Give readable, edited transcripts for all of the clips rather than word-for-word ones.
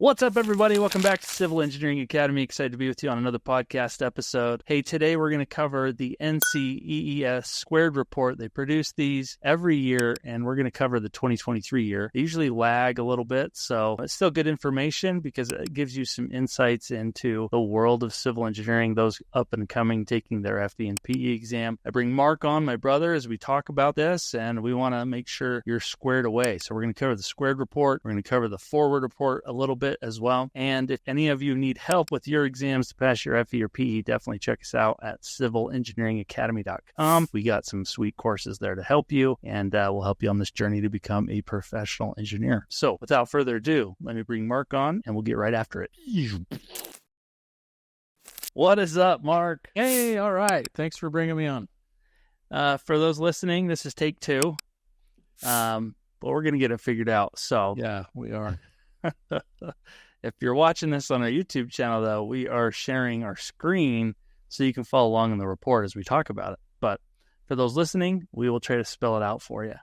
What's up, everybody? Welcome back to Civil Engineering Academy. Excited to be with you on another podcast episode. Hey, today we're going to cover the NCEES Squared Report. They produce these every year, and we're going to cover the 2023 year. They usually lag a little bit, so it's still good information because it gives you some insights into the world of civil engineering, those up and coming taking their FE and PE exam. I bring Mark on, my brother, as we talk about this, and we want to make sure you're squared away. So we're going to cover the Squared Report. We're going to cover the Forward Report a little bit as well. And if any of you need help with your exams to pass your FE or PE, definitely check us out at civilengineeringacademy.com. We got some sweet courses there to help you, and we'll help you on this journey to become a professional engineer. So without further ado, let me bring Mark on, and we'll get right after it. What is up, Mark? Hey, all right. Thanks for bringing me on. For those listening, this is take two, but we're going to get it figured out. So yeah, we are. If you're watching this on our YouTube channel, though, we are sharing our screen so you can follow along in the report as we talk about it. But for those listening, we will try to spell it out for you.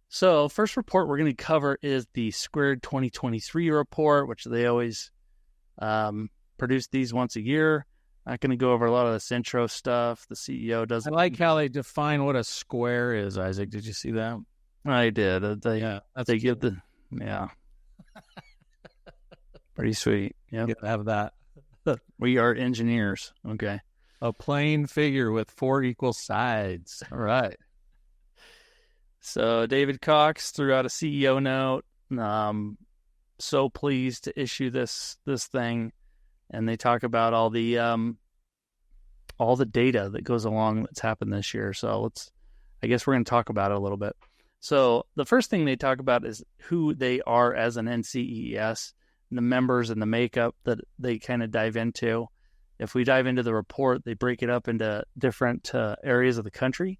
So first report we're going to cover is the Squared 2023 report, which they always produce these once a year. Not going to go over a lot of this intro stuff. The CEO doesn't. I like how they define what a square is, Isaac. Did you see that? I did. They give the, pretty sweet. Yeah, have that. We are engineers. Okay. A plane figure with 4 equal sides. All right. So David Cox threw out a CEO note. So pleased to issue this thing, and they talk about all the data that goes along that's happened this year. So I guess we're going to talk about it a little bit. So the first thing they talk about is who they are as an NCEES, the members and the makeup that they kind of dive into. If we dive into the report, they break it up into different areas of the country.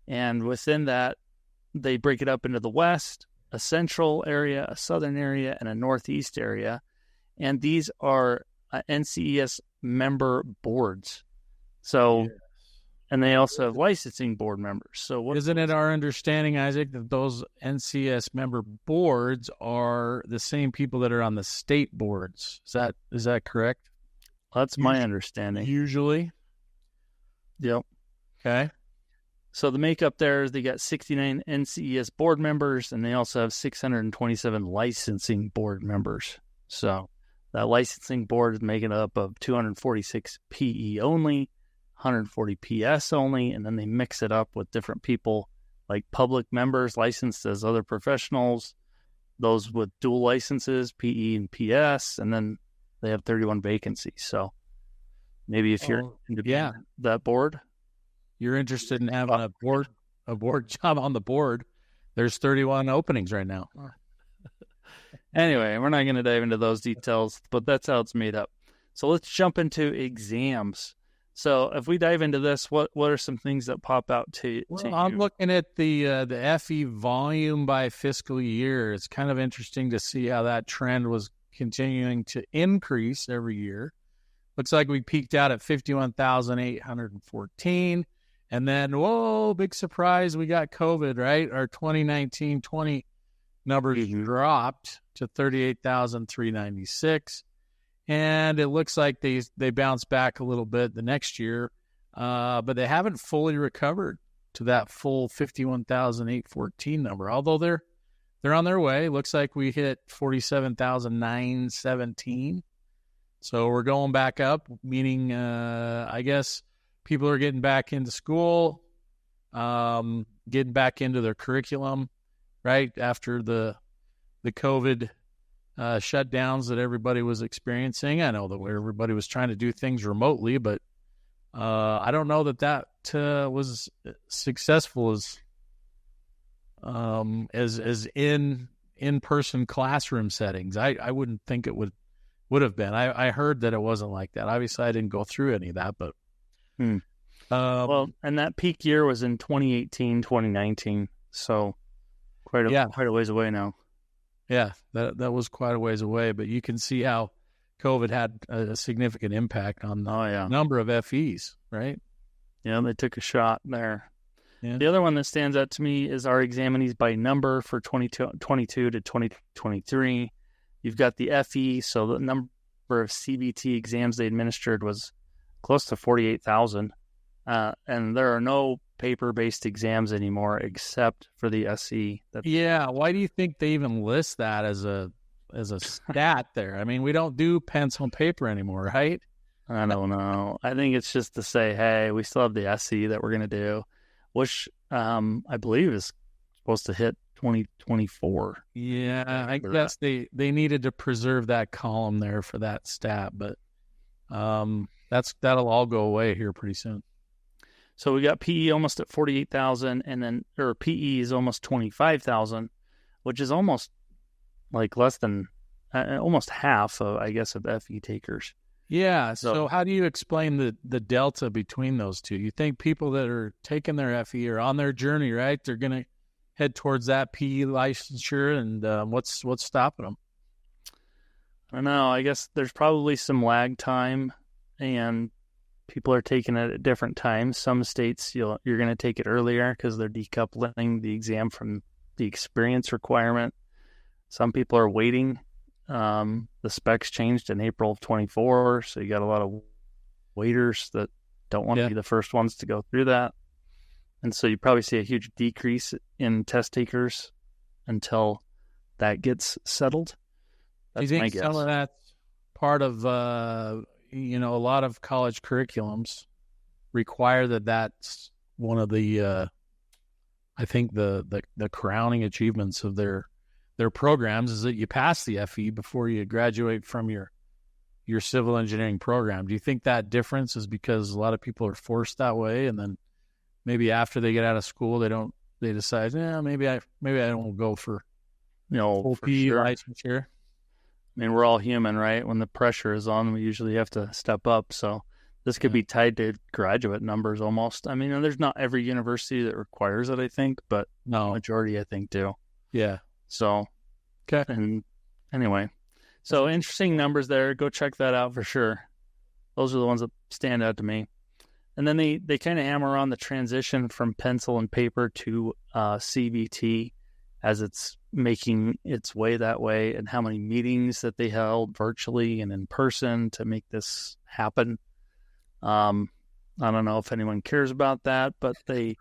And within that, they break it up into the West, a central area, a southern area, and a northeast area. And these are NCEES member boards. So, yes. And they also have licensing board members. So isn't it our understanding, Isaac, that those NCEES member boards are the same people that are on the state boards? Is that correct? That's my understanding. Usually. Yep. Okay. So the makeup there is they got 69 NCEES board members, and they also have 627 licensing board members. So that licensing board is making up of 246 PE only, 140 PS only, and then they mix it up with different people like public members licensed as other professionals, those with dual licenses, PE and PS, and then they have 31 vacancies. So maybe if you're that board, you're interested in having a board job on the board, there's 31 openings right now. Anyway, we're not going to dive into those details, but that's how it's made up. So let's jump into exams. So if we dive into this, what are some things that pop out to you? I'm looking at the FE volume by fiscal year. It's kind of interesting to see how that trend was continuing to increase every year. Looks like we peaked out at 51,814. And then, whoa, big surprise, we got COVID, right? Our 2019-20 numbers dropped to 38,396. And it looks like they bounced back a little bit the next year, but they haven't fully recovered to that full 51,814 number. Although they're on their way. Looks like we hit 47,917. So we're going back up, meaning I guess people are getting back into school, getting back into their curriculum, right after the COVID shutdowns that everybody was experiencing. I know that everybody was trying to do things remotely, but I don't know that was successful as in-person classroom settings. I wouldn't think it would have been. I heard that it wasn't like that. Obviously, I didn't go through any of that, but well, and that peak year was in 2018, 2019, so quite a ways away now. Yeah, that was quite a ways away, but you can see how COVID had a significant impact on the number of FEs, right? Yeah, they took a shot there. Yeah. The other one that stands out to me is our examinees by number for 2022 to 2023. You've got the FE, so the number of CBT exams they administered was close to 48,000. And there are no paper-based exams anymore except for the SE. Yeah, why do you think they even list that as a stat there? I mean, we don't do pencil and paper anymore, right? I don't know. I think it's just to say, hey, we still have the SE that we're going to do, which I believe is supposed to hit 2024. Yeah, I guess they needed to preserve that column there for that stat, but that'll all go away here pretty soon. So we got PE almost at 48,000, and then PE is almost 25,000, which is almost like less than almost half of, I guess, of FE takers. Yeah. So how do you explain the delta between those two? You think people that are taking their FE are on their journey, right? They're going to head towards that PE licensure, and what's stopping them? I don't know. I guess there's probably some lag time, and people are taking it at different times. Some states you're going to take it earlier because they're decoupling the exam from the experience requirement. Some people are waiting. The specs changed in April of 24, so you got a lot of waiters that don't want to be the first ones to go through that. And so you probably see a huge decrease in test takers until that gets settled. That's Do you my think guess. some of that's part of, a lot of college curriculums require that's one of the, I think the crowning achievements of their programs is that you pass the FE before you graduate from your civil engineering program. Do you think that difference is because a lot of people are forced that way, and then maybe after they get out of school they decide, maybe I don't go for full PE licensure? I mean, we're all human, right? When the pressure is on, we usually have to step up. So this could be tied to graduate numbers almost. I mean, there's not every university that requires it, I think, but the majority, I think, do. Yeah. So, okay. And anyway, so interesting numbers there. Go check that out for sure. Those are the ones that stand out to me. And then they kind of hammer on the transition from pencil and paper to CBT as it's making its way that way, and how many meetings that they held virtually and in person to make this happen. I don't know if anyone cares about that, but they,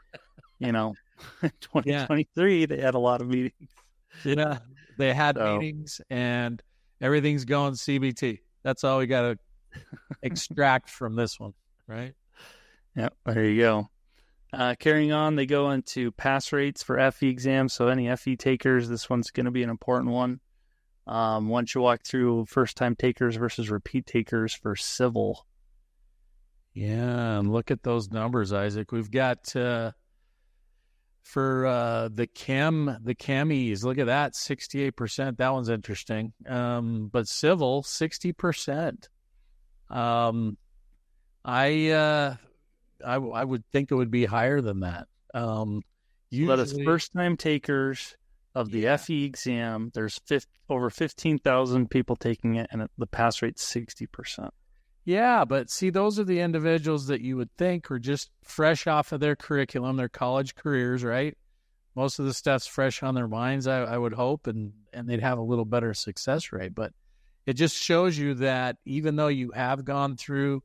2023, they had a lot of meetings. Yeah, they had meetings, and everything's going CBT. That's all we got to extract from this one, right? Yeah, there you go. Carrying on, they go into pass rates for FE exams. So any FE takers, this one's going to be an important one. Once you walk through first-time takers versus repeat takers for civil. Yeah, and look at those numbers, Isaac. We've got for the chemies, look at that, 68%. That one's interesting. But civil, 60%. I would think it would be higher than that. Usually, but as first-time takers of the FE exam, there's over 15,000 people taking it, and the pass rate's 60%. Yeah, but see, those are the individuals that you would think are just fresh off of their curriculum, their college careers, right? Most of the stuff's fresh on their minds, I would hope, and they'd have a little better success rate. But it just shows you that even though you have gone through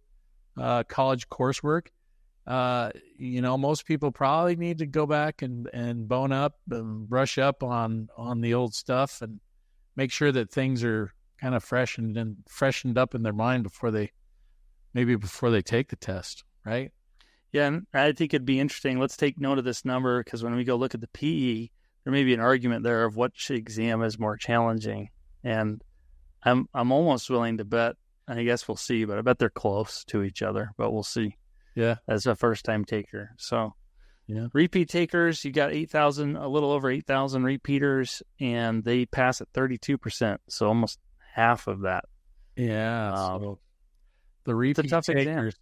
college coursework, most people probably need to go back and bone up and brush up on the old stuff and make sure that things are kind of freshened up in their mind before they take the test, right? Yeah, and I think it'd be interesting. Let's take note of this number, because when we go look at the PE, there may be an argument there of which exam is more challenging. And I'm almost willing to bet, I guess we'll see, but I bet they're close to each other, but we'll see. Yeah. As a first-time taker. So, repeat takers, you got 8,000, a little over 8,000 repeaters, and they pass at 32%, so almost half of that. Yeah. So the repeat it's a tough takers.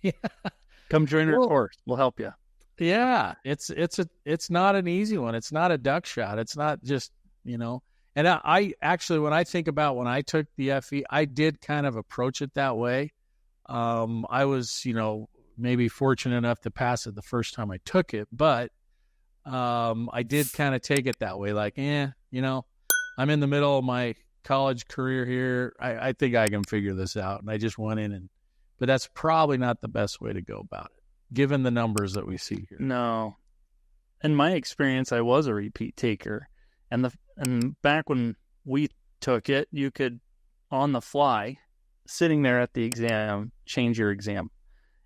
Exam. Yeah. Come join our course. We'll help you. Yeah. It's not an easy one. It's not a duck shot. It's not just, and I actually, when I think about when I took the FE, I did kind of approach it that way. I was, maybe fortunate enough to pass it the first time I took it, but I did kind of take it that way. Like, I'm in the middle of my college career here. I think I can figure this out. And I just went in but that's probably not the best way to go about it, given the numbers that we see here. No. In my experience, I was a repeat taker. And back when we took it, you could, on the fly, sitting there at the exam, change your exam.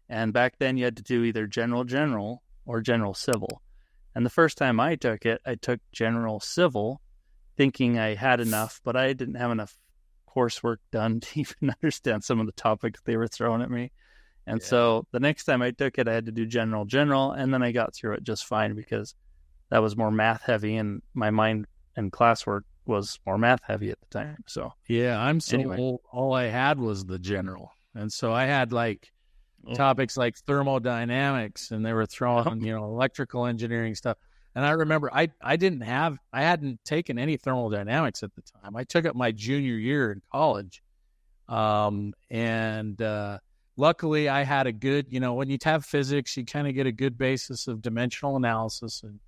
And back then you had to do either general or general civil. And the first time I took it, I took general civil thinking I had enough, but I didn't have enough coursework done to even understand some of the topics they were throwing at me. And so the next time I took it, I had to do general, and then I got through it just fine because that was more math heavy and my mind and classwork was more math heavy at the time. So yeah, I'm so anyway. old. All I had was the general. And so I had like topics like thermodynamics, and they were throwing, electrical engineering stuff. And I remember I hadn't taken any thermodynamics at the time. I took it my junior year in college. Luckily I had a good, when you have physics, you kind of get a good basis of dimensional analysis, and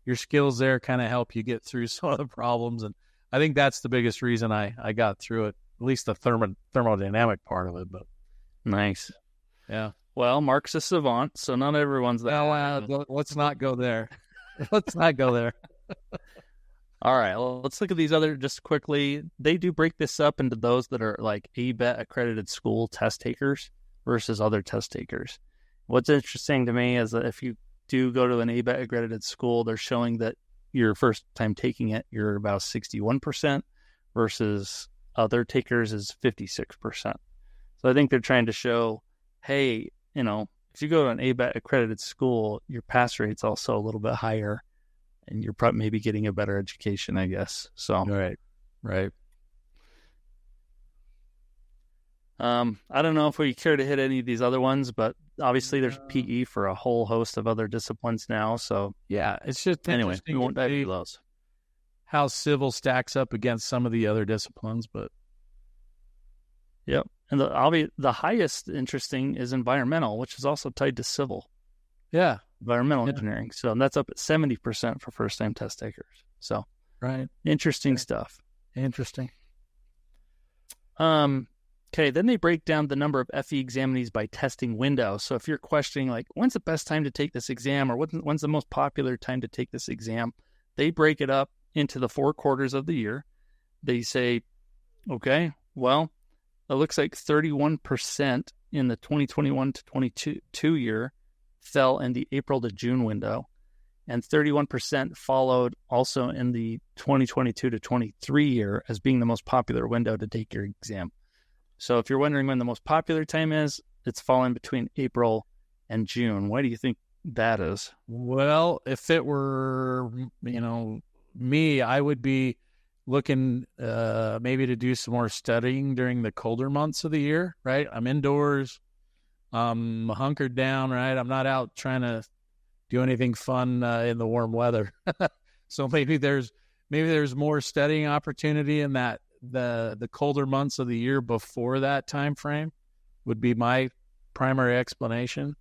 your skills there kind of help you get through some of the problems. And I think that's the biggest reason I got through it, at least the thermodynamic part of it. But nice. Yeah. Well, Mark's a savant, so not everyone's that. Well, let's not go there. Let's not go there. All right. Well, let's look at these other just quickly. They do break this up into those that are like ABET-Accredited school test takers versus other test takers. What's interesting to me is that if you do go to an ABET-Accredited school, they're showing that your first time taking it, you're about 61% versus other takers is 56%. So I think they're trying to show, hey, if you go to an ABET-Accredited school, your pass rate's also a little bit higher, and you're probably maybe getting a better education, I guess. So right. I don't know if we care to hit any of these other ones, but obviously there's PE for a whole host of other disciplines now. So yeah, it's just anyway, we won't dive into those. How civil stacks up against some of the other disciplines, but yep. And the highest interesting is environmental, which is also tied to civil. Yeah. Environmental engineering. So that's up at 70% for first-time test takers. So right. Interesting stuff. Interesting. Okay, then they break down the number of FE examinees by testing window. So if you're questioning, like, when's the best time to take this exam, or when's the most popular time to take this exam, they break it up into the 4 quarters of the year. They say, okay, well, it looks like 31% in the 2021 to 22 year fell in the April to June window, and 31% followed also in the 2022 to 23 year as being the most popular window to take your exam. So if you're wondering when the most popular time is, it's falling between April and June. Why do you think that is? Well, if it were, me, I would be looking maybe to do some more studying during the colder months of the year, right? I'm indoors, I'm hunkered down, right? I'm not out trying to do anything fun in the warm weather. So maybe there's more studying opportunity in that the colder months of the year before that time frame would be my primary explanation.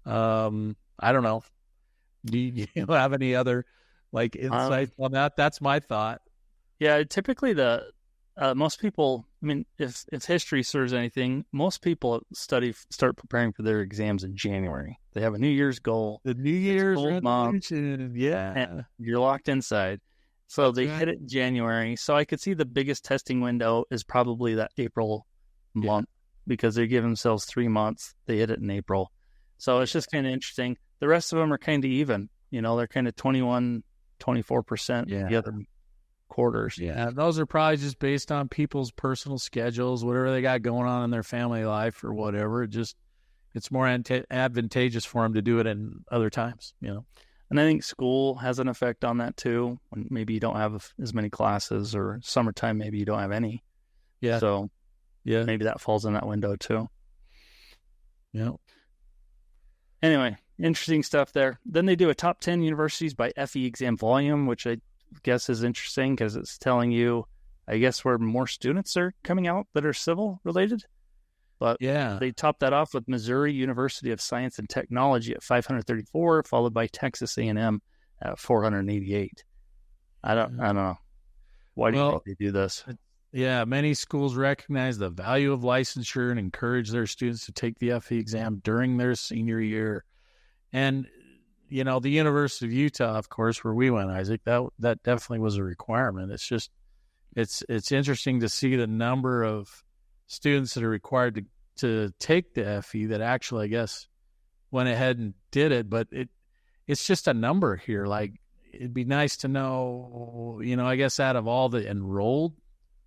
I don't know. Do you have any other insights on that? That's my thought. Yeah, typically most people, if history serves anything, most people start preparing for their exams in January. They have a New Year's goal. The New Year's resolution, yeah. And you're locked inside. So they hit it in January. So I could see the biggest testing window is probably that April month because they give themselves 3 months. They hit it in April. So it's just kind of interesting. The rest of them are kind of even. They're kind of 21, 24% the other quarters. Yeah, those are probably just based on people's personal schedules, whatever they got going on in their family life or whatever. It's more advantageous for them to do it in other times, And I think school has an effect on that too. When maybe you don't have as many classes, or summertime, maybe you don't have any. Yeah. So maybe that falls in that window too. Yeah. Anyway, interesting stuff there. Then they do a top 10 universities by FE exam volume, which I guess is interesting because it's telling you, I guess, where more students are coming out that are civil related. But they top that off with Missouri University of Science and Technology at 534, followed by Texas A&M at 488. I don't know. Why do you think they do this? Many schools recognize the value of licensure and encourage their students to take the FE exam during their senior year. And, the University of Utah, of course, where we went, Isaac, that definitely was a requirement. It's just, it's interesting to see the number of students that are required to take the FE that actually, I guess, went ahead and did it. But it's just a number here. Like, it'd be nice to know, I guess out of all the enrolled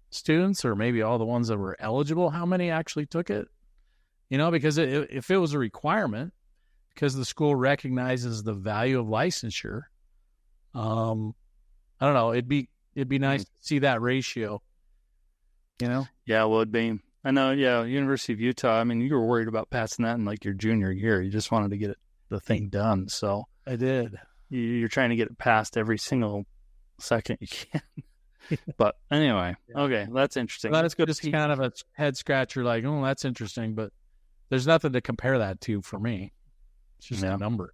students, or maybe all the ones that were eligible, how many actually took it? Because if it was a requirement, because the school recognizes the value of licensure, I don't know, it'd be nice to see that ratio. Yeah, well, it'd be. I know. Yeah, University of Utah. I mean, you were worried about passing that in like your junior year. You just wanted to get the thing done. So I did. You're trying to get it passed every single second you can. But anyway, okay, that's interesting. That's good. Just kind of a head scratcher, like, oh, that's interesting, but there's nothing to compare that to for me. It's just a number.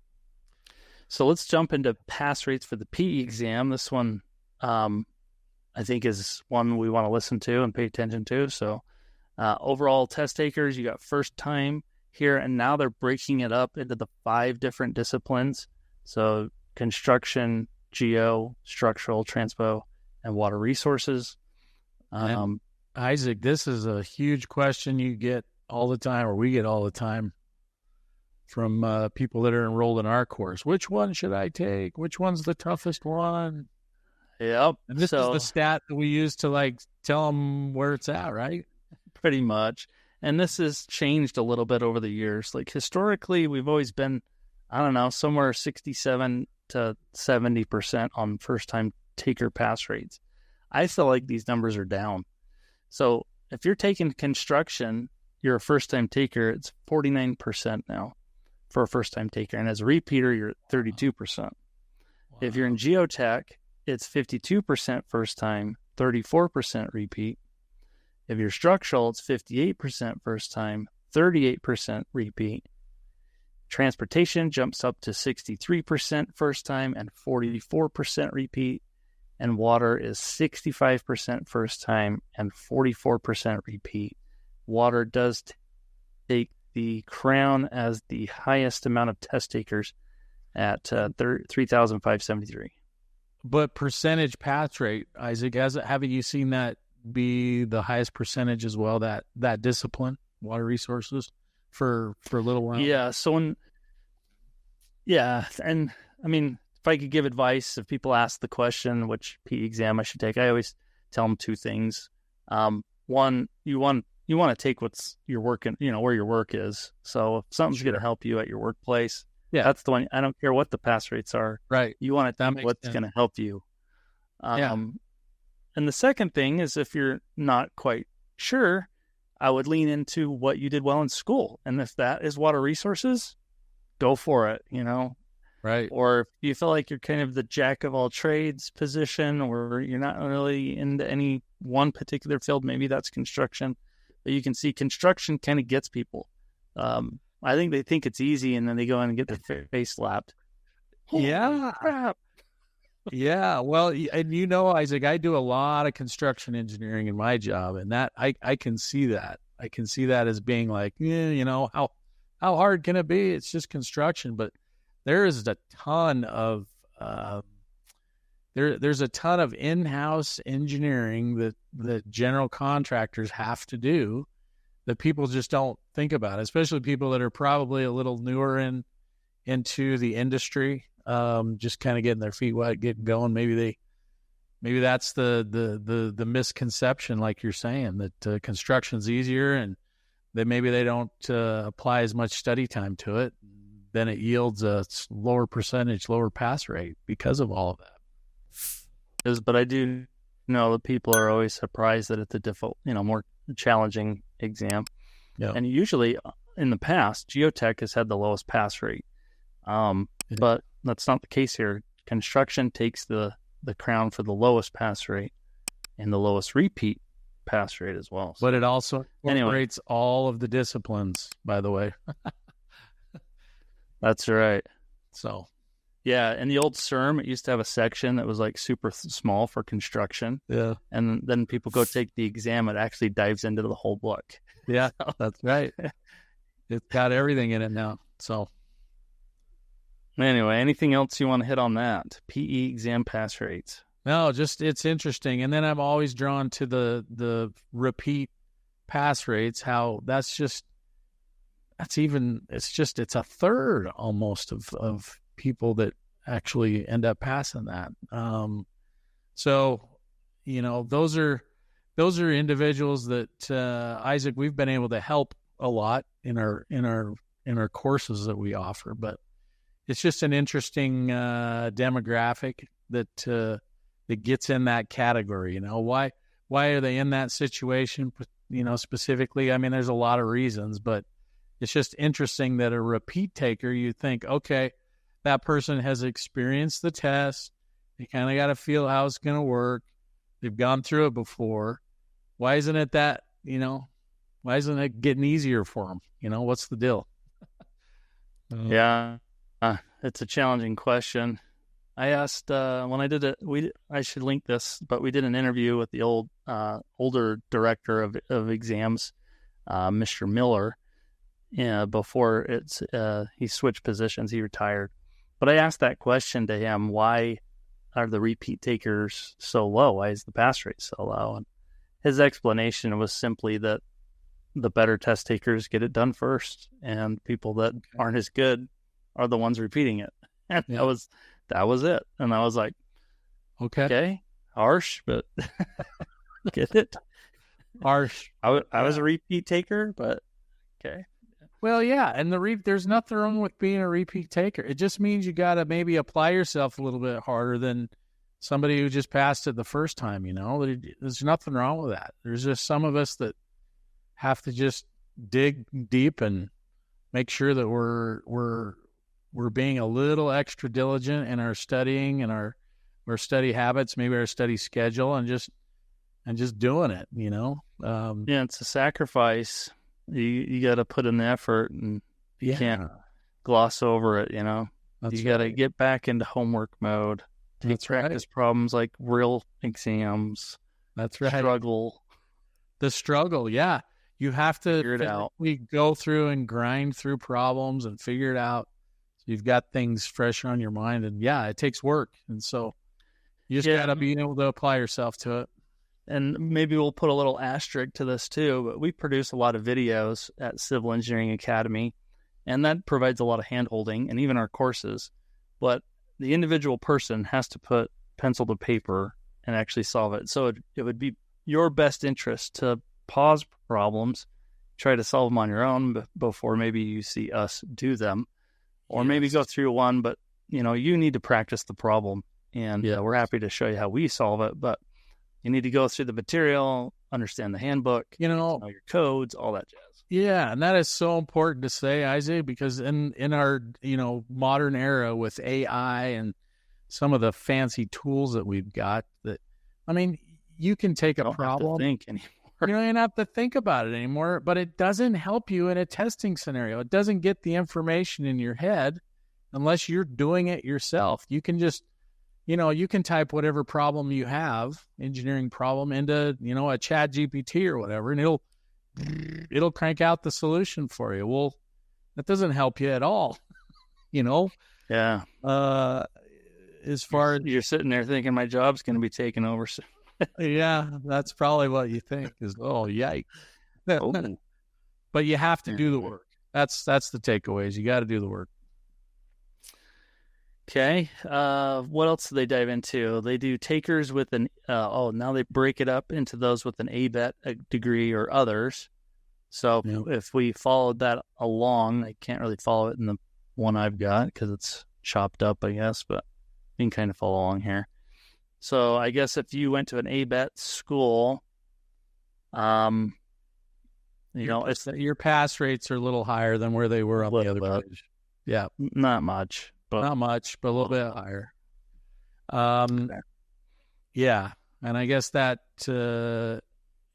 So let's jump into pass rates for the PE exam. This one, I think, is one we want to listen to and pay attention to. So overall test takers, you got first time here, and now they're breaking it up into the 5 different disciplines. So construction, geo, structural, transpo, and water resources. Isaac, this is a huge question you get all the time, or we get all the time from people that are enrolled in our course. Which one should I take? Which one's the toughest one? Yep. And this is the stat that we use to tell them where it's at, right? Pretty much. And this has changed a little bit over the years. Like historically, we've always been, I don't know, somewhere 67 to 70% on first-time taker pass rates. I feel like these numbers are down. So if you're taking construction, you're a first-time taker, it's 49% now for a first-time taker. And as a repeater, you're at 32%. Wow. If you're in geotech, it's 52% first time, 34% repeat. If you're structural, it's 58% first time, 38% repeat. Transportation jumps up to 63% first time and 44% repeat. And water is 65% first time and 44% repeat. Water does take the crown as the highest amount of test takers at 3,573. But percentage pass rate, Isaac, haven't you seen that be the highest percentage as well, that discipline, water resources, for a little while? Yeah, and I mean, if I could give advice, if people ask the question which PE exam I should take, I always tell them 2 things. One, you want to take what's your work in, where your work is. So if something's going to help you at your workplace, that's the one. I don't care what the pass rates are. Right. You want to take what's going to help you. And the second thing is, if you're not quite sure, I would lean into what you did well in school. And if that is water resources, go for it, Right. Or if you feel like you're kind of the jack of all trades position, or you're not really into any one particular field, maybe that's construction. But you can see construction kind of gets people. I think they think it's easy, and then they go in and get their face slapped. Yeah. Crap. Yeah. Well, and Isaac, I do a lot of construction engineering in my job, and that I can see that. I can see that as being like, how hard can it be? It's just construction. But there is a ton of there's a ton of in-house engineering that the general contractors have to do that people just don't think about, especially people that are probably a little newer into the industry, just kind of getting their feet wet, getting going. Maybe that's the misconception, like you're saying, that construction's easier, and that maybe they don't apply as much study time to it. Then it yields a lower percentage, lower pass rate because of all of that. But I do know that people are always surprised that it's a difficult, more challenging exam. Yeah. And usually in the past, geotech has had the lowest pass rate. But that's not the case here. Construction takes the crown for the lowest pass rate and the lowest repeat pass rate as well. But it also incorporates all of the disciplines, by the way. That's right. So, Yeah, in the old CERM, it used to have a section that was like super small for construction. Yeah. And then people go take the exam. It actually dives into the whole book. Yeah, that's right. It's got everything in it now. So anyway, anything else you want to hit on that? PE exam pass rates. no, just it's interesting. And then I'm always drawn to the repeat pass rates, how it's a third almost of people that actually end up passing that. So, those are individuals that, Isaac, we've been able to help a lot in our courses that we offer, but it's just an interesting demographic that gets in that category. Why are they in that situation? Specifically, I mean, there's a lot of reasons, but it's just interesting that a repeat taker, you think, okay, that person has experienced the test. They kind of got to feel how it's going to work. They've gone through it before. Why isn't it why isn't it getting easier for them? What's the deal? Yeah, it's a challenging question. I asked when I did it. I should link this, but we did an interview with the older director of exams, Mr. Miller. Before he switched positions, he retired. But I asked that question to him: why are the repeat takers so low? Why is the pass rate so low? And his explanation was simply that the better test takers get it done first, and people that aren't as good are the ones repeating it. And that was it. And I was like, okay, harsh, but get it? Harsh. I was a repeat taker, but okay. Well, yeah, and there's nothing wrong with being a repeat taker. It just means you got to maybe apply yourself a little bit harder than somebody who just passed it the first time, There's nothing wrong with that. There's just some of us that have to just dig deep and make sure that we're being a little extra diligent in our studying and our study habits, maybe our study schedule, and just doing it, Yeah, it's a sacrifice. You got to put in the effort, and you can't gloss over it. You got to get back into homework mode. Take practice problems like real exams. That's right. The struggle, yeah. You have to figure it out. We go through and grind through problems and figure it out. So you've got things fresh on your mind, and it takes work. And so you just got to be able to apply yourself to it. And maybe we'll put a little asterisk to this too, but we produce a lot of videos at Civil Engineering Academy, and that provides a lot of hand-holding, and even our courses. But the individual person has to put pencil to paper and actually solve it. So it would be your best interest to pause problems, try to solve them on your own before maybe you see us do them, or maybe go through one, but you need to practice the problem, and we're happy to show you how we solve it, but you need to go through the material, understand the handbook, know your codes, all that jazz. Yeah, and that is so important to say, Isaac, because in our modern era with AI and some of the fancy tools that we've got, you can take a problem. Have to think anymore. You don't even have to think about it anymore, but it doesn't help you in a testing scenario. It doesn't get the information in your head unless you're doing it yourself. You can just you can type whatever problem you have, engineering problem, into, a chat GPT or whatever, and it'll crank out the solution for you. Well, that doesn't help you at all, Yeah. As far as you're sitting there thinking my job's going to be taken over. Yeah, that's probably what you think is, oh, yikes. But you have to do the work. That's the takeaways. You got to do the work. Okay. What else do they dive into? They do takers with now they break it up into those with an ABET degree or others. So if we followed that along, I can't really follow it in the one I've got because it's chopped up, I guess, but you can kind of follow along here. So I guess if you went to an ABET school, your pass rates are a little higher than where they were on the other page. Yeah. Not much. Not much, but a little bit higher. Yeah, and I guess that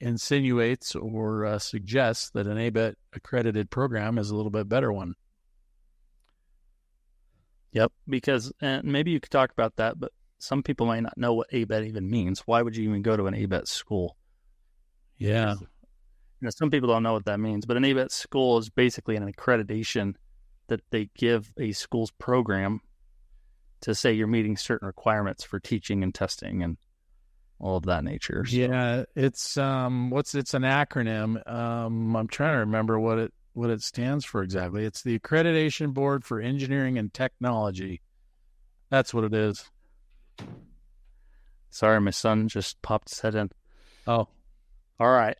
insinuates or suggests that an ABET-accredited program is a little bit better one. Yep. Because, and maybe you could talk about that, but some people might not know what ABET even means. Why would you even go to an ABET school? Yeah. Some people don't know what that means, but an ABET school is basically an accreditation that they give a school's program to say you're meeting certain requirements for teaching and testing and all of that nature. So. Yeah, it's it's an acronym. I'm trying to remember what it stands for exactly. It's the Accreditation Board for Engineering and Technology. That's what it is. Sorry, my son just popped his head in. Oh. All right.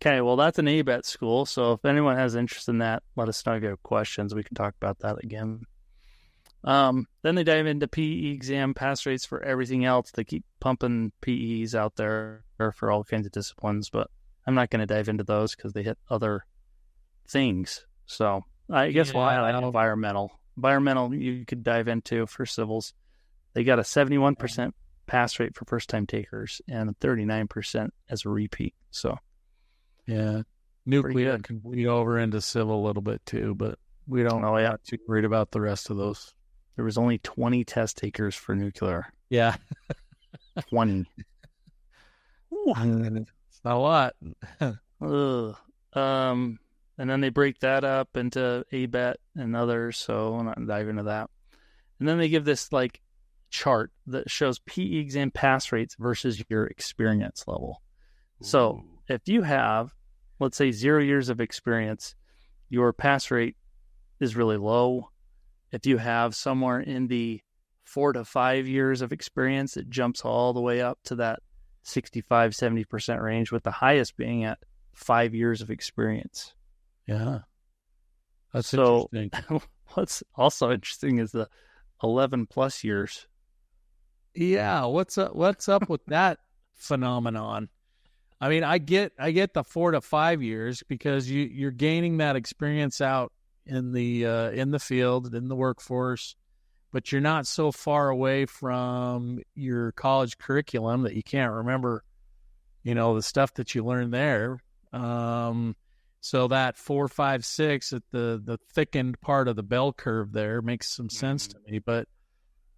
Okay, well, that's an ABET school, so if anyone has interest in that, let us know if you have questions. We can talk about that again. Then they dive into PE exam pass rates for everything else. They keep pumping PEs out there for all kinds of disciplines, but I'm not going to dive into those because they hit other things. So I guess we'll highlight environmental. Environmental you could dive into for civils. They got a 71% pass rate for first-time takers and a 39% as a repeat. So, yeah, nuclear can bleed over into civil a little bit too, but we don't not too worried about the rest of those. There was only 20 test takers for nuclear. Yeah. 20. It's not a lot. And then they break that up into ABET and others, so I'm not dive into that. And then they give this like chart that shows PE exam pass rates versus your experience level. Ooh. So if you have, let's say, 0 years of experience, your pass rate is really low. If you have somewhere in the 4 to 5 years of experience, it jumps all the way up to that 65, 70% range, with the highest being at 5 years of experience. Yeah. That's interesting. What's also interesting is the 11 plus years. Yeah. What's up with that phenomenon? I mean, I get the 4 to 5 years because you're gaining that experience out in the field, in the workforce, but you're not so far away from your college curriculum that you can't remember, the stuff that you learned there. So that 4, 5, 6 at the thickened part of the bell curve there makes some sense to me. But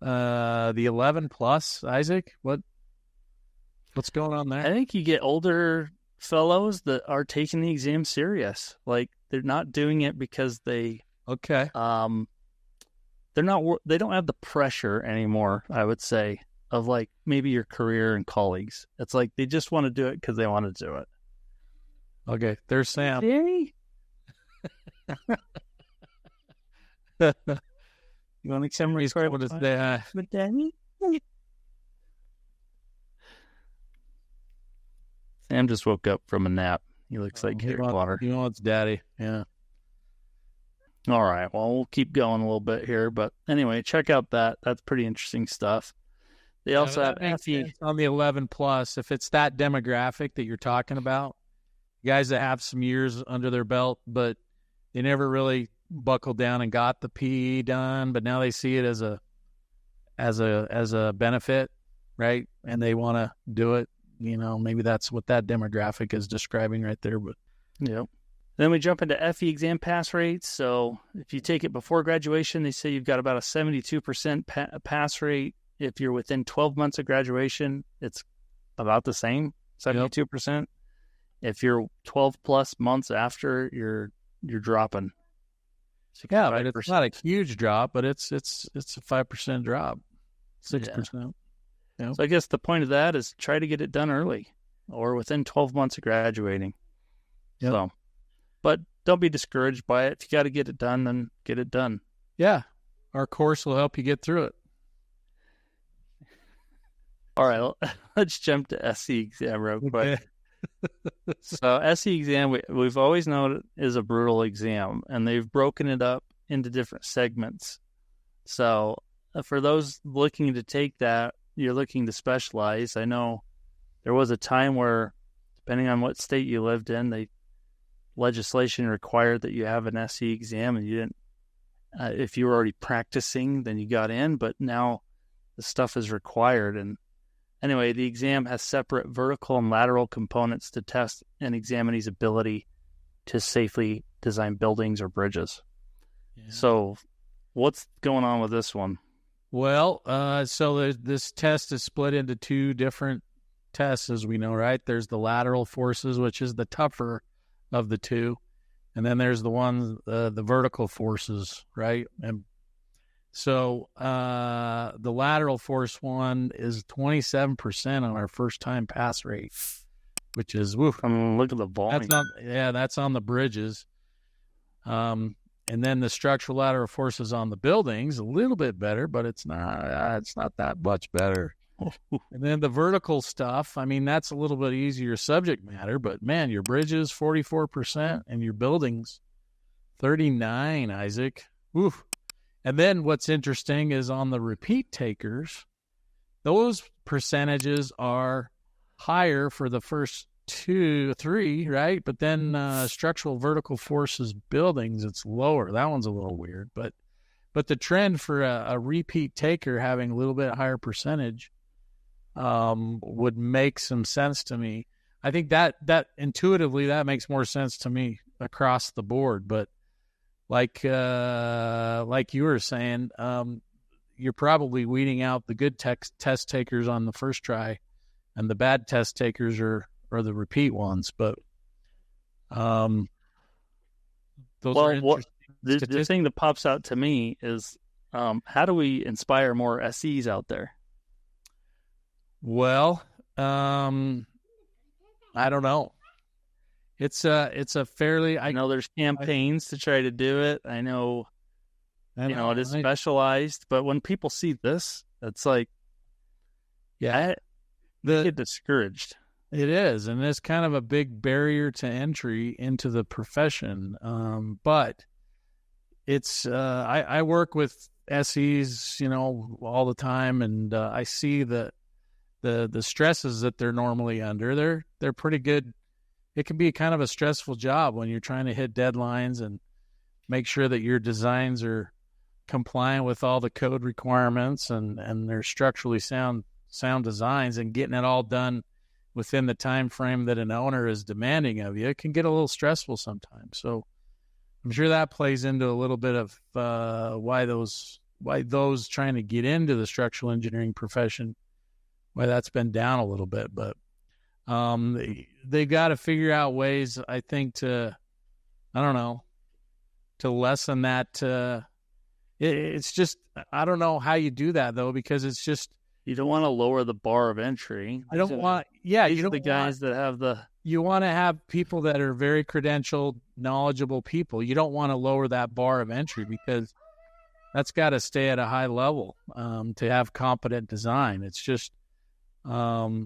the 11 plus, Isaac, what's going on there? I think you get older fellows that are taking the exam serious. Like, they're not doing it because they they don't have the pressure anymore, I would say, of like maybe your career and colleagues. It's like they just want to do it because they want to do it. Okay, there's Sam. Danny? You want to come record with Danny? Sam just woke up from a nap. He looks like Harry Potter. It's Daddy. Yeah. All right. Well, we'll keep going a little bit here, but anyway, check out that. That's pretty interesting stuff. They also have FE on the 11 plus. If it's that demographic that you're talking about, guys that have some years under their belt, but they never really buckled down and got the PE done, but now they see it as a benefit, right? And they want to do it. Maybe that's what that demographic is describing right there. But yeah. Then we jump into FE exam pass rates. So if you take it before graduation, they say you've got about a 72% pass rate. If you're within 12 months of graduation, it's about the same, 72%. Yep. If you're 12 plus months after, you're dropping. Yeah, but it's not a huge drop, but it's a 5% drop, 6%. Yeah. Yep. So I guess the point of that is try to get it done early or within 12 months of graduating. Yep. So, but don't be discouraged by it. If you got to get it done, then get it done. Yeah. Our course will help you get through it. All right. Let's jump to SE exam real quick. So SE exam, we've always known it is a brutal exam, and they've broken it up into different segments. So for those looking to take that, you're looking to specialize. I know there was a time where, depending on what state you lived in, legislation required that you have an SE exam, and you didn't. If you were already practicing, then you got in. But now the stuff is required. And anyway, the exam has separate vertical and lateral components to test an examinee's ability to safely design buildings or bridges. Yeah. So What's going on with this one? Well, so this test is split into two different tests, as we know, right? There's the lateral forces, which is the tougher of the two. And then there's the ones, the vertical forces, right? And so the lateral force one is 27% on our first-time pass rate, which is, woof. Look at the volume. That's on the bridges. And then the structural lateral forces on the buildings, a little bit better, but it's not that much better. And then the vertical stuff, I mean, that's a little bit easier subject matter, but man, your bridges 44% and your buildings 39, Isaac. Oof. And then what's interesting is on the repeat takers, those percentages are higher for the first 2, 3, right? But then structural vertical forces buildings, it's lower. That one's a little weird, but the trend for a repeat taker having a little bit higher percentage would make some sense to me. I think that intuitively that makes more sense to me across the board. But like you were saying, you're probably weeding out the good test takers on the first try, and the bad test takers are the repeat ones. But those are interesting. The thing that pops out to me is how do we inspire more SEs out there? Well, I don't know. It's a fairly. I know there's campaigns to try to do it. I know it is specialized, but when people see this, it's like, they get discouraged. It is, and it's kind of a big barrier to entry into the profession. But it's I work with SEs, all the time, and I see the stresses that they're normally under. They're pretty good. It can be kind of a stressful job when you're trying to hit deadlines and make sure that your designs are compliant with all the code requirements and they're structurally sound designs, and getting it all done within the time frame that an owner is demanding of you. It can get a little stressful sometimes. So I'm sure that plays into a little bit of why those trying to get into the structural engineering profession, why that's been down a little bit. But they've got to figure out ways, I think, to lessen that. It's just, I don't know how you do that, though, because it's just, you don't want to lower the bar of entry. These are the guys that have you want to have people that are very credentialed, knowledgeable people. You don't want to lower that bar of entry, because that's got to stay at a high level to have competent design. It's just, I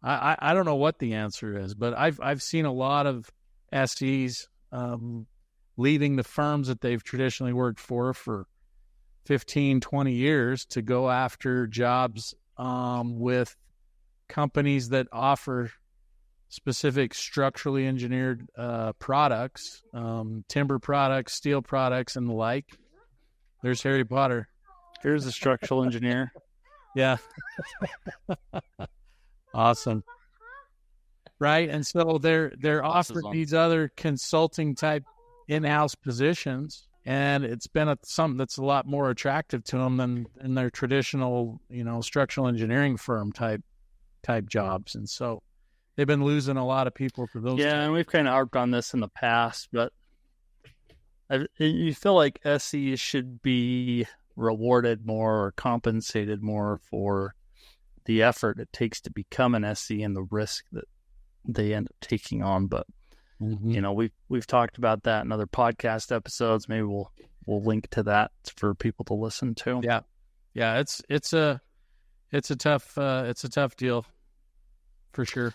don't know what the answer is, but I've seen a lot of SEs leaving the firms that they've traditionally worked for 15, 20 years to go after jobs with companies that offer specific structurally engineered products, timber products, steel products, and the like. There's Harry Potter. Here's a structural engineer. Yeah. Awesome. Right. And so they're offered these other consulting type in-house positions, and it's been something that's a lot more attractive to them than in their traditional, structural engineering firm type jobs. And so they've been losing a lot of people for those. Yeah, and we've kind of harped on this in the past, but you feel like SEs should be rewarded more or compensated more for the effort it takes to become an SE and the risk that they end up taking on. But we've talked about that in other podcast episodes. Maybe we'll link to that for people to listen to. Yeah. It's a tough deal for sure.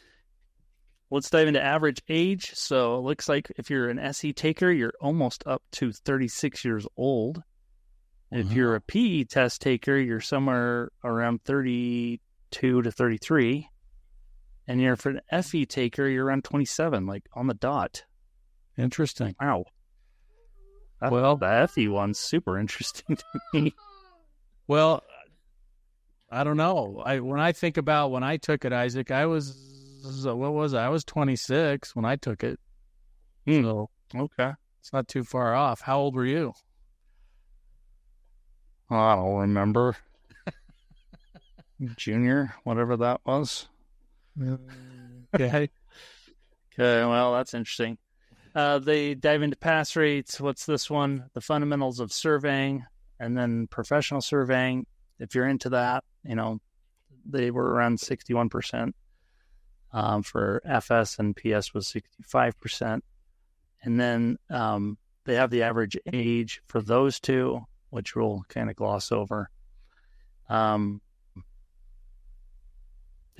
Let's dive into average age. So it looks like if you're an SE taker, you're almost up to 36 years old. If you're a PE test taker, you're somewhere around 32 to 33. And you're for an FE taker, you're around 27, like on the dot. Interesting. Wow. The FE one's super interesting to me. Well, I don't know. When I think about when I took it, Isaac, I was 26 when I took it. So okay. It's not too far off. How old were you? I don't remember. Junior, whatever that was. Okay. Okay, well, that's interesting. They dive into pass rates. What's this one? The fundamentals of surveying, and then professional surveying. If you're into that, they were around 61%. For FS and PS was 65%. And then they have the average age for those two, which we'll kind of gloss over. They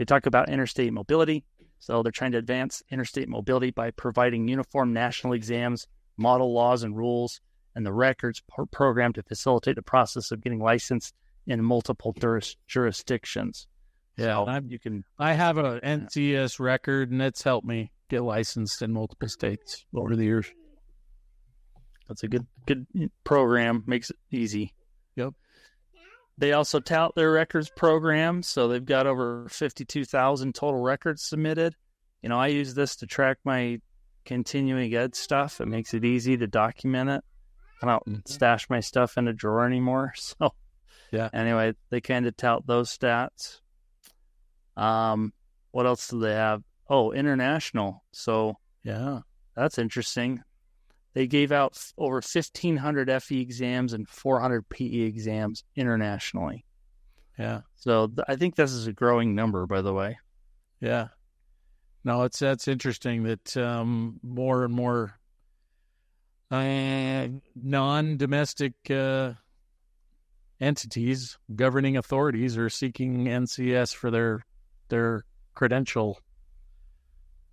talk about interstate mobility. So they're trying to advance interstate mobility by providing uniform national exams, model laws and rules, and the records program to facilitate the process of getting licensed in multiple jurisdictions. Yeah, so I have a NCEES record, and it's helped me get licensed in multiple states over the years. That's a good program. Makes it easy. Yep. They also tout their records program, so they've got over 52,000 total records submitted. I use this to track my continuing ed stuff. It makes it easy to document it. I don't stash my stuff in a drawer anymore. So, yeah. Anyway, they kind of tout those stats. What else do they have? Oh, international. So, yeah, that's interesting. They gave out over 1,500 FE exams and 400 PE exams internationally. Yeah. So I think this is a growing number, by the way. Yeah. No, that's interesting that more and more non-domestic entities, governing authorities, are seeking NCEES for their credential,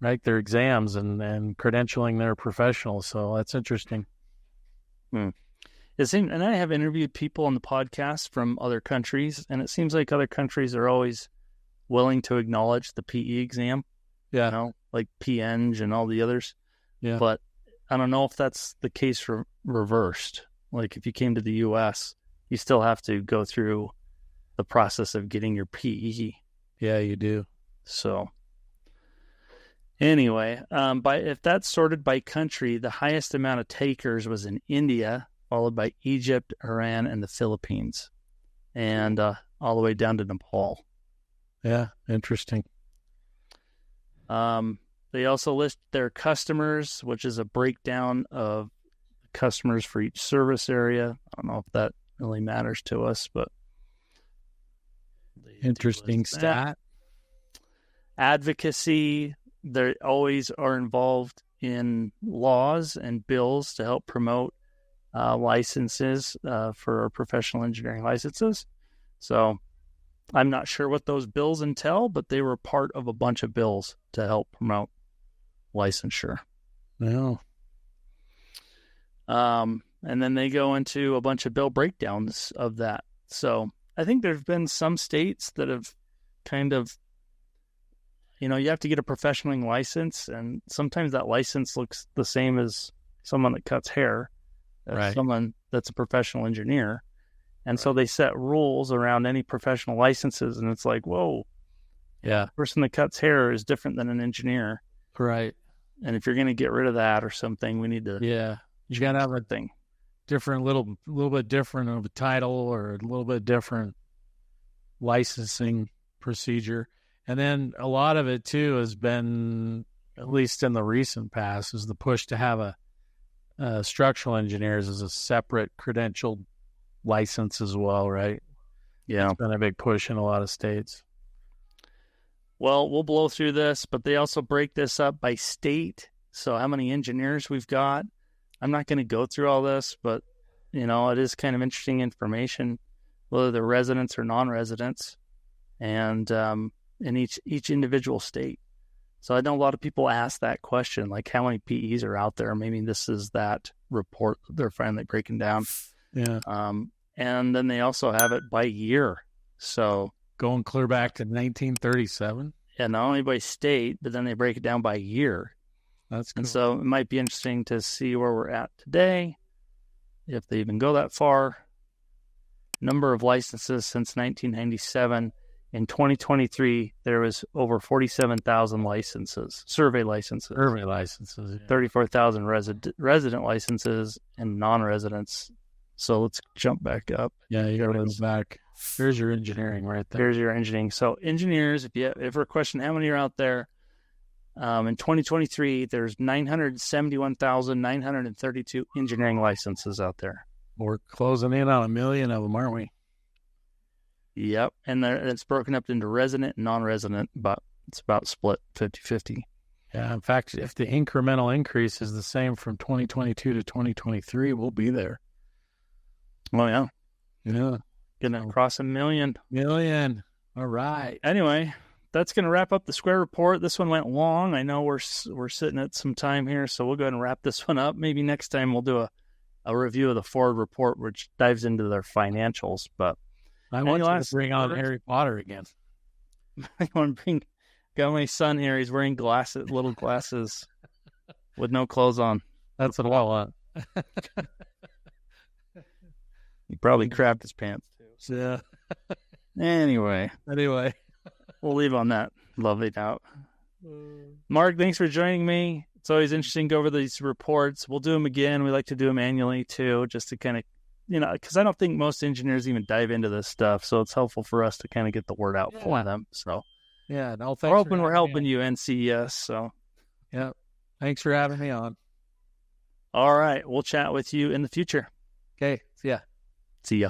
right? Their exams and credentialing their professionals. So that's interesting. And I have interviewed people on the podcast from other countries, and it seems like other countries are always willing to acknowledge the PE exam. Yeah. Like PEng and all the others. Yeah. But I don't know if that's the case reversed. Like if you came to the U.S., you still have to go through the process of getting your PE. Yeah, you do. So anyway, if that's sorted by country, the highest amount of takers was in India, followed by Egypt, Iran, and the Philippines, and all the way down to Nepal. Yeah, interesting. They also list their customers, which is a breakdown of customers for each service area. I don't know if that really matters to us, but interesting stat. Advocacy, they always are involved in laws and bills to help promote licenses for professional engineering licenses. So I'm not sure what those bills entail, but they were part of a bunch of bills to help promote licensure. No. And then they go into a bunch of bill breakdowns of that. So I think there's been some states that have kind of, you have to get a professional license, and sometimes that license looks the same as someone that cuts hair, right. Someone that's a professional engineer. And so they set rules around any professional licenses, and it's like, whoa, yeah, the person that cuts hair is different than an engineer. Right. And if you're going to get rid of that or something, we need to you got to have a thing. Different, little bit different of a title, or a little bit different licensing procedure. And then a lot of it too has been, at least in the recent past, is the push to have structural engineers as a separate credentialed license as well, right? Yeah. It's been a big push in a lot of states. Well, we'll blow through this, but they also break this up by state. So how many engineers we've got. I'm not going to go through all this, but, it is kind of interesting information, whether they're residents or non-residents, and in each individual state. So I know a lot of people ask that question, like how many PEs are out there? Maybe this is that report they're finally breaking down. Yeah. And then they also have it by year. So going clear back to 1937. Yeah, not only by state, but then they break it down by year. That's cool. And so it might be interesting to see where we're at today, if they even go that far. Number of licenses since 1997. In 2023, there was over 47,000 licenses, survey licenses. Yeah. 34,000 resident licenses, and non-residents, So let's jump back up. Yeah, you got to go back. There's your engineering right there. There's your engineering. So engineers, if we're questioning how many are out there, in 2023, there's 971,932 engineering licenses out there. We're closing in on 1 million of them, aren't we? Yep. And it's broken up into resident and non-resident, but it's about split 50-50. Yeah. In fact, if the incremental increase is the same from 2022 to 2023, we'll be there. Oh, yeah. Yeah. Gonna cross 1 million. All right. Anyway, that's going to wrap up the Square Report. This one went long. I know we're sitting at some time here, so we'll go ahead and wrap this one up. Maybe next time we'll do a review of the Ford Report, which dives into their financials. But I want to bring on Harry Potter again. I want to got my son here. He's wearing little glasses with no clothes on. That's what I want. He probably crapped his pants too. Yeah. Anyway, we'll leave on that lovely note. Mark, thanks for joining me. It's always interesting to go over these reports. We'll do them again. We like to do them annually too, just to kind of, because I don't think most engineers even dive into this stuff. So it's helpful for us to kind of get the word out for them. So yeah, no, we're hoping we're helping you, NCEES. So yeah, thanks for having me on. All right, we'll chat with you in the future. Okay, see ya. See ya.